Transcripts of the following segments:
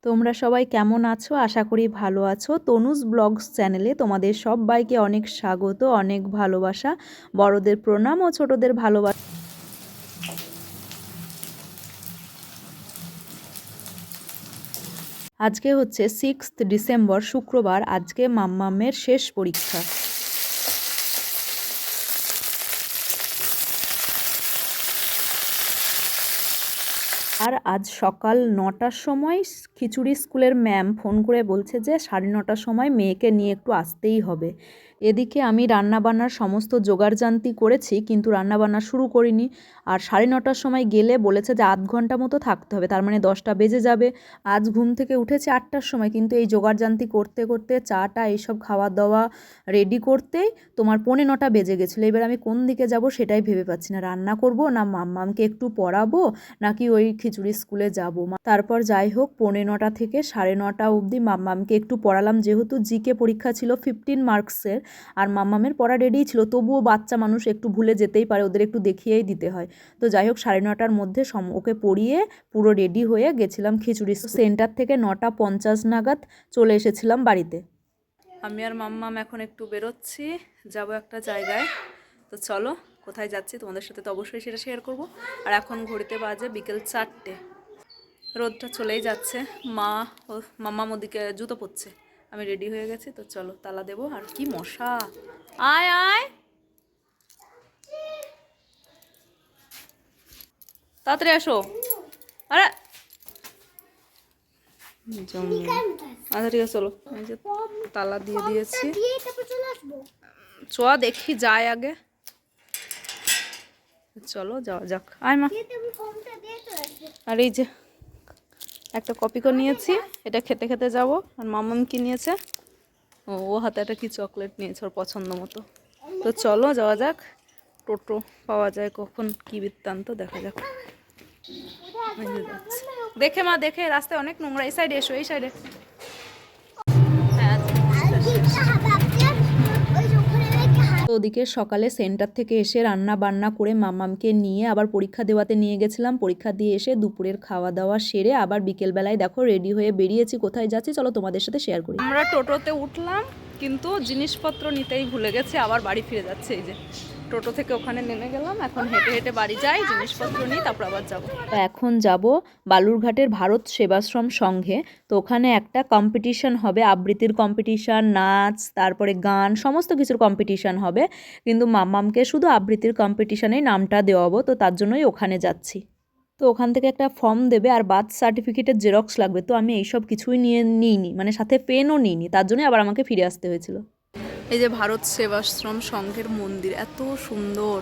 তোমরা সবাই কেমন আছো? আশা করি ভালো আছো। তনুজ ব্লগস চ্যানেলে তোমাদের সবাইকে অনেক স্বাগত, অনেক ভালোবাসা, বড়দের প্রণাম ও ছোটদের ভালোবাসা। আজকে হচ্ছে 6th ডিসেম্বর, শুক্রবার। আজকে মাম্মামের শেষ পরীক্ষা। আর আজ সকাল 9টার সময় খিচুড়ি স্কুলের ম্যাম ফোন করে বলছে যে 9:30টার সময় মেয়েকে নিয়ে একটু আসতেই হবে। এদিকে আমি রান্নাবান্নার সমস্ত জোগাড়জান্তি করেছি, কিন্তু রান্নাবান্না শুরু করিনি। আর 9:30টার সময় গেলে বলেছে যে আধ ঘন্টা মতো থাকতে হবে, তার মানে 10টা বেজে যাবে। আজ ঘুম থেকে উঠেছি 8টার সময়, কিন্তু এই জোগাড়জান্তি করতে করতে চাটা এইসব খাওয়া দাওয়া রেডি করতেই তোমার 9:45 বেজে গেছিলো। এবার আমি কোন দিকে যাব সেটাই ভেবে পাচ্ছি না, রান্না করব না মাম্মামকে একটু পড়াবো নাকি ওই খিচুড়ি স্কুলে যাব। তারপর যাই হোক 9:45 থেকে 9:30 অবধি মাম্মামকে একটু পড়ালাম, যেহেতু জিকে পরীক্ষা ছিল 15 মার্কসের। আর মাম্মামের পড়া রেডি ছিল, তবুও বাচ্চা মানুষ একটু ভুলে যেতেই পারে, ওদের একটু দেখিয়েই দিতে হয়। তো যাই হোক 9:30টার মধ্যে ওকে পড়িয়ে পুরো রেডি হয়ে গেছিলাম খিচুড়ি সেন্টার থেকে। 9:50 নাগাদ চলে এসেছিলাম বাড়িতে। আমি আর মাম্মাম এখন একটু বেরোচ্ছি, যাব একটা জায়গায়। তো চলো কোথায় যাচ্ছি তোমাদের সাথে তো অবশ্যই সেটা শেয়ার করব। আর এখন ঘড়িতে বাজে বিকেল 4টে, রোদটা চলেই যাচ্ছে। মাম্মাম ওদিকে জুতো পরছে, আমি রেডি হয়ে গেছি। তো চলো তালা দেবো। আর কি মশা, আয় আয় তাড়াতাড়ি আসো। আরে আচ্ছা ঠিক আছে চলো। এই যে তালা দিয়ে দিয়েছি, চ দেখি যায় আগে। চলো যাওয়া যাক, আয় মা। আর এই যে একটা কপি করে নিয়েছি, এটা খেতে খেতে যাব। আর মাম্মাম কি নিয়েছে? ও হাতে একটা কি চকলেট নিয়েছে ওর পছন্দ মতো। তো চলো যাওয়া যাক। টোটো পাওয়া যায় কখন, কি বৃত্তান্ত দেখা যাক। দেখে মা দেখে, রাস্তায় অনেক নোংরা। এই সাইডে এসো, এই সাইডে। তো ওদিকে সকালে সেন্টার থেকে এসে রান্না বান্না করে মাম্মামকে নিয়ে আবার পরীক্ষা দেওয়াতে নিয়ে গেছিলাম। পরীক্ষা দিয়ে এসে দুপুরের খাওয়া দাওয়া সেরে আবার বিকেলবেলায় দেখো রেডি হয়ে বেরিয়েছি। কোথায় যাচ্ছি চলো তোমাদের সাথে শেয়ার করি। আমরা টোটোতে উঠলাম, কিন্তু জিনিসপত্র নিতেই ভুলে গেছি, আবার বাড়ি ফিরে যাচ্ছে। এই যে টোটো থেকে ওখানে নেমে গেলাম, এখন হেঁটে হেঁটে বাড়ি যাই, জিনিসপত্র নিই, তারপর আবার যাবো। এখন যাব বালুরঘাটের ভারত সেবাশ্রম সংঘে। তো ওখানে একটা কম্পিটিশন হবে, আবৃত্তির কম্পিটিশান, নাচ, তারপরে গান, সমস্ত কিছুর কম্পিটিশান হবে। কিন্তু মাম্মামকে শুধু আবৃত্তির কম্পিটিশানেই নামটা দেওয়াবো, তো তার জন্যই ওখানে যাচ্ছি। তো ওখান থেকে একটা ফর্ম দেবে আর বার্থ সার্টিফিকেটের জেরক্স লাগবে। তো আমি এইসব কিছুই নিইনি, মানে সাথে পেনও নিইনি, তার জন্যই আবার আমাকে ফিরে আসতে হয়েছিল। এই যে ভারত সেবাশ্রম সংঘের মন্দির, এত সুন্দর,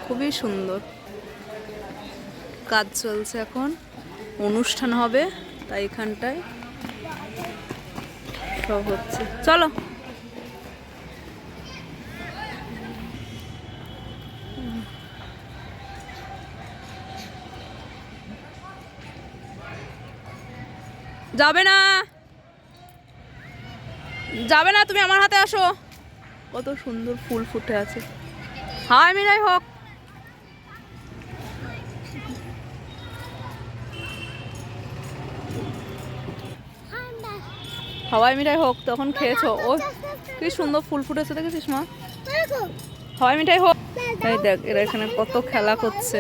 খুবই সুন্দর। কাজ চলছে এখন, অনুষ্ঠান হবে, তাই এখানটায় সব হচ্ছে। চলো যাবে না, যাবে না, তুমি আমার হাতে আসো। কত সুন্দর ফুল ফুটে আছে। হাই মিরাই হোক। হাওয়াই মিঠাই হোক, তখন খেয়েছো। ও কি সুন্দর ফুল ফুটেছে, দেখেছিস মা? হাওয়াই মিঠাই হোক। এই দেখ এরা এখানে কত খেলা করছে,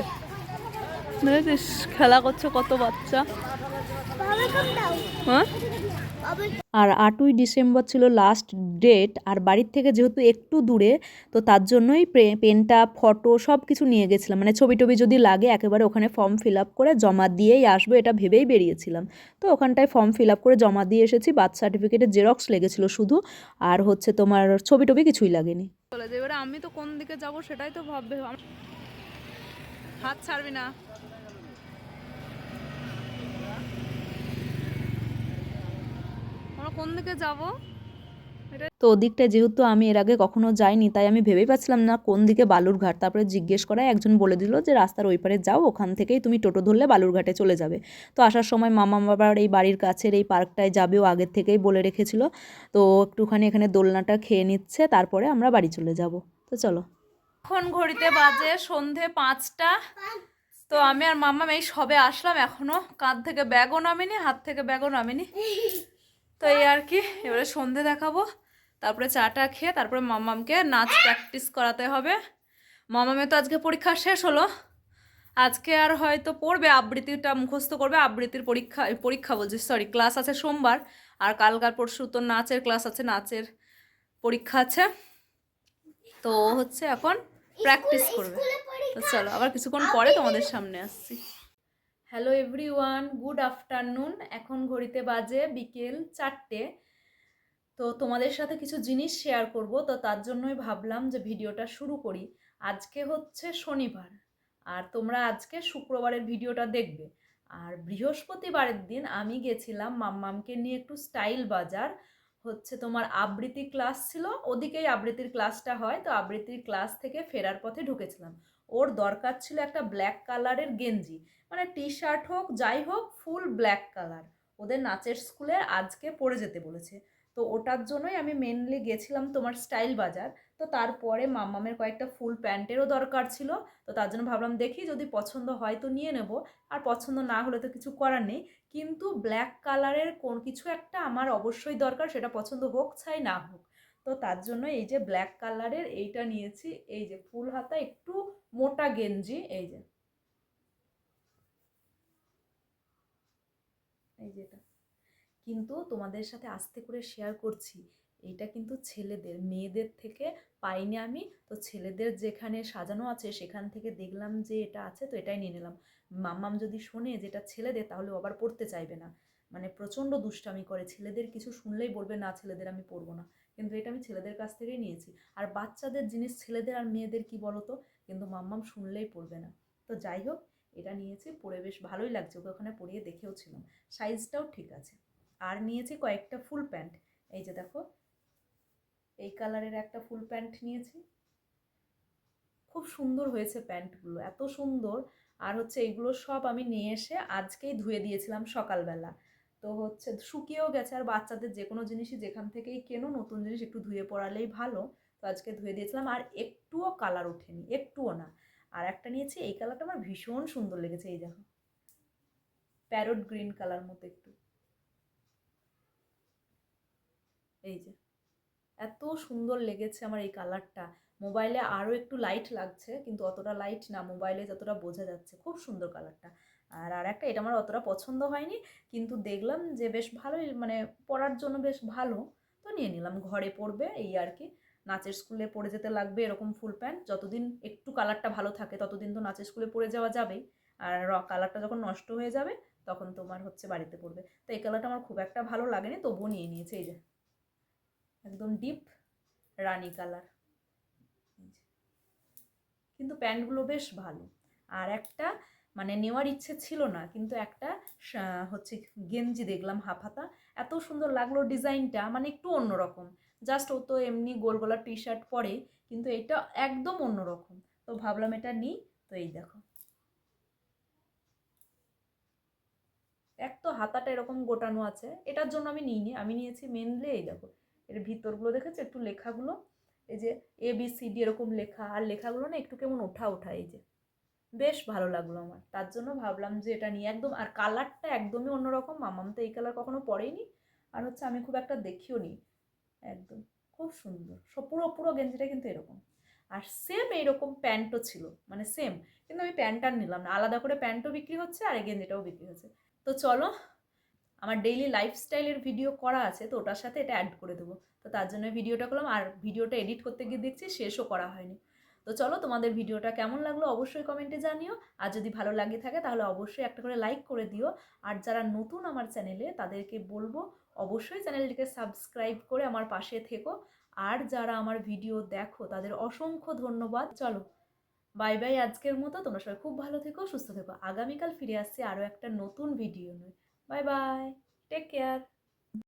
দেখেছিস? খেলা করছে কত বাচ্চা। হ্যাঁ, আর 8ই ডিসেম্বর ছিল লাস্ট ডেট। আর বাড়ির থেকে যেহেতু একটু দূরে, তো তার জন্যই পেনটা, ফটো সব কিছু নিয়ে গেছিলাম, মানে ছবি টবি যদি লাগে একেবারে ওখানে ফর্ম ফিল আপ করে জমা দিয়েই আসবো, এটা ভেবেই বেরিয়েছিলাম। তো ওখানটায় ফর্ম ফিল আপ করে জমা দিয়ে এসেছি। বার্থ সার্টিফিকেটের জেরক্স লেগেছিল শুধু, আর হচ্ছে তোমার ছবি টবি কিছুই লাগেনি। চলে যাবে। এবারে আমি তো কোন দিকে যাব সেটাই তো ভাববে। হাত ছাড়বি না। আমরা কোন দিকে যাব? তো ওদিকটা যেহেতু আমি এর আগে কখনো যাইনি, তাই আমি ভেবেই পাচ্ছিলাম না কোন দিকে বালুরঘাট। তারপরে জিজ্ঞেস করায় একজন বলে দিল যে রাস্তার ওই পারে যাও, ওখান থেকেই তুমি টোটো ধরলে বালুরঘাটে চলে যাবে। তো আসার সময় মামা বাবার এই বাড়ির কাছের এই পার্কটায় যাবে, ও আগের থেকেই বলে রেখেছিল। তো একটুখানি এখানে দোলনাটা খেয়ে নিচ্ছে, তারপরে আমরা বাড়ি চলে যাব। তো চলো। এখন ঘড়িতে বাজে সন্ধে 5টা। তো আমি আর মাম্মাম এই সবে আসলাম, এখনো কাঁধ থেকে ব্যাগও নামিনি, হাত থেকে ব্যাগও নামিনি। তো এই আর কি, এবারে সন্ধে দেখাবো, তারপরে চাটা খেয়ে তারপরে মাম্মামকে নাচ প্র্যাকটিস করাতে হবে। মাম্মামের তো আজকে পরীক্ষা শেষ হলো, আজকে আর হয়তো পড়বে, আবৃত্তিটা মুখস্থ করবে। আবৃত্তির পরীক্ষা বলছি, সরি, ক্লাস আছে সোমবার, আর কালকার পরশু তো নাচের ক্লাস আছে, নাচের পরীক্ষা আছে। তো হচ্ছে এখন প্র্যাকটিস করবে। তো চলো আবার কিছুক্ষণ পরে তোমাদের সামনে আসছি। Hello everyone, good afternoon. এখন ঘড়িতে বাজে বিকেল 4টে। তো তোমাদের সাথে কিছু জিনিস শেয়ার করব, তো তার জন্যই ভাবলাম যে ভিডিওটা শুরু করি। আজকে হচ্ছে শনিবার, আর তোমরা আজকে শুক্রবারের ভিডিওটা দেখবে। আর বৃহস্পতিবারের দিন আমি গেছিলাম মাম্মামকে নিয়ে একটু স্টাইল বাজার, হচ্ছে তোমার আবৃত্তি ক্লাস ছিল, ওদিকেই আবৃত্তির ক্লাসটা হয়। তো আবৃত্তির ক্লাস থেকে ফেরার পথে ঢুকেছিলাম। ওর দরকার ছিল একটা ব্ল্যাক কালারের গেঞ্জি, মানে টি শার্ট হোক যাই হোক, ফুল ব্ল্যাক কালার। ওদের নাচের স্কুলে আজকে পরে যেতে বলেছে। তো ওটার জন্যই আমি মেনলি গেছিলাম তোমার স্টাইল বাজার। তো তারপরে মাম্মামের কয়েকটা ফুল প্যান্টেরও দরকার ছিল। তো তার জন্য ভাবলাম দেখি যদি পছন্দ হয় তো নিয়ে নেব, আর পছন্দ না হলে তো কিছু করার নেই। কিন্তু ব্ল্যাক কালারের কোন কিছু একটা আমার অবশ্যই দরকার, সেটা পছন্দ হোক চাই না হোক। তো তার জন্য এই যে ব্ল্যাক কালারের এইটা নিয়েছি, এই যে ফুল হাতা একটু মোটা গেঞ্জি, এই যে যেটা, কিন্তু তোমাদের সাথে আস্তে করে শেয়ার করছি। এইটা কিন্তু ছেলেদের, মেয়েদের থেকে পাইনি আমি। তো ছেলেদের যেখানে সাজানো আছে সেখান থেকে দেখলাম যে এটা আছে, তো এটাই নিয়ে নিলাম। মাম্মাম যদি শোনে যেটা ছেলেদের, তাহলে আবার পড়তে চাইবে না, মানে প্রচণ্ড দুষ্টামি করে। ছেলেদের কিছু শুনলেই বলবে না ছেলেদের আমি পড়বো না, কিন্তু এটা আমি ছেলেদের কাছ থেকেই নিয়েছি। আর বাচ্চাদের জিনিস ছেলেদের আর মেয়েদের কি বলো তো, কিন্তু মাম্মাম শুনলেই পড়বে না। তো যাই হোক, এটা নিয়েছি, পরে বেশ ভালোই লাগছে, ওকে ওখানে পরিয়ে দেখেও ছিলাম, সাইজটাও ঠিক আছে। আর নিয়েছি কয়েকটা ফুল প্যান্ট, এই যে দেখো, এই কালারের একটা ফুল প্যান্ট নিয়েছি, খুব সুন্দর হয়েছে প্যান্টগুলো, এত সুন্দর। আর হচ্ছে এইগুলো সব আমি নিয়ে এসে আজকেই ধুয়ে দিয়েছিলাম সকালবেলা। তো হচ্ছে শুকিয়েও গেছে, আর বাচ্চাদের যে কোনো জিনিসই যেখান থেকেই কেনো, নতুন জিনিস একটু ধুয়ে পড়ালেই ভালো। তো আজকে ধুয়ে দিয়েছিলাম, আর একটুও কালার ওঠেনি, একটুও না। আর একটা নিয়েছি, এই কালারটা আমার ভীষণ সুন্দর লেগেছে, এই দেখো, প্যারট গ্রিন কালার মতো একটু, এই যে এত সুন্দর লেগেছে আমার এই কালারটা। মোবাইলে আরও একটু লাইট লাগছে, কিন্তু অতটা লাইট না, মোবাইলে যতটা বোঝা যাচ্ছে, খুব সুন্দর কালারটা। আর একটা, এটা আমার অতটা পছন্দ হয়নি, কিন্তু দেখলাম যে বেশ ভালোই, মানে পরার জন্য বেশ ভালো, তো নিয়ে নিলাম। ঘরে পরবে এই আর কি, নাচের স্কুলে পরে যেতে লাগবে এরকম ফুল প্যান্ট, যতদিন একটু কালারটা ভালো থাকে ততদিন তো নাচের স্কুলে পরে যাওয়া যাবেই। আর কালারটা যখন নষ্ট হয়ে যাবে তখন তোমার হচ্ছে বাড়িতে পড়বে। তো এই কালারটা আমার খুব একটা ভালো লাগেনি, তবুও নিয়ে নিয়েছে, এই যে একদম ডিপ রানি কালার, কিন্তু প্যান্টগুলো বেশ ভালো। আর একটা, মানে নেওয়ার ইচ্ছে ছিল না, কিন্তু একটা হচ্ছে গেঞ্জি দেখলাম হাফ হাতা, এত সুন্দর লাগলো ডিজাইনটা, মানে একটু অন্যরকম। জাস্ট ও তো এমনি গোল গলা টি শার্ট পরে, কিন্তু এটা একদম অন্যরকম। তো ভাবলাম এটা নিই। তো এই দেখো, এক তো হাতাটা এরকম গোটানো আছে, এটার জন্য আমি নিইনি, আমি নিয়েছি মেনলি এই দেখো, এর ভিতরগুলো দেখেছো একটু লেখাগুলো, এই যে ABCD এরকম লেখা, আর লেখাগুলো না একটু কেমন ওঠা ওঠা, এই যে বেশ ভালো লাগলো আমার, তার জন্য ভাবলাম যে এটা নিয়ে একদম। আর কালারটা একদমই অন্যরকম, মামাম তো এই কালার কখনো পরেইনি, আর হচ্ছে আমি খুব একটা দেখিও নি, একদম খুব সুন্দর। সব পুরো পুরো গেঞ্জিটা কিন্তু এরকম, আর সেম এইরকম প্যান্টও ছিল, মানে সেম। কিন্তু আমি প্যান্টটা নিলাম না, আলাদা করে প্যান্টও বিক্রি হচ্ছে আর এই গেঞ্জিটাও বিক্রি হচ্ছে। তো চলো, আমার ডেইলি লাইফস্টাইলের ভিডিও করা আছে, তো ওটার সাথে এটা অ্যাড করে দেবো। তো তার জন্য ভিডিওটা করলাম, আর ভিডিওটা এডিট করতে গিয়ে দেখছি শেষও করা হয়নি। তো চলো, তোমাদের ভিডিওটা কেমন লাগলো অবশ্যই কমেন্টে জানিও, আর যদি ভালো লাগে থাকে তাহলে অবশ্যই একটা করে লাইক করে দিও। আর যারা নতুন আমার চ্যানেলে, তাদেরকে বলবো অবশ্যই চ্যানেলটিকে সাবস্ক্রাইব করে আমার পাশে থেকো। আর যারা আমার ভিডিও দেখো তাদের অসংখ্য ধন্যবাদ। চলো, বাই বাই আজকের মতো, তোমরা সবাই খুব ভালো থেকো, সুস্থ থেকো। আগামীকাল ফিরে আসছি আরও একটা নতুন ভিডিও নিয়ে। Bye bye, take care.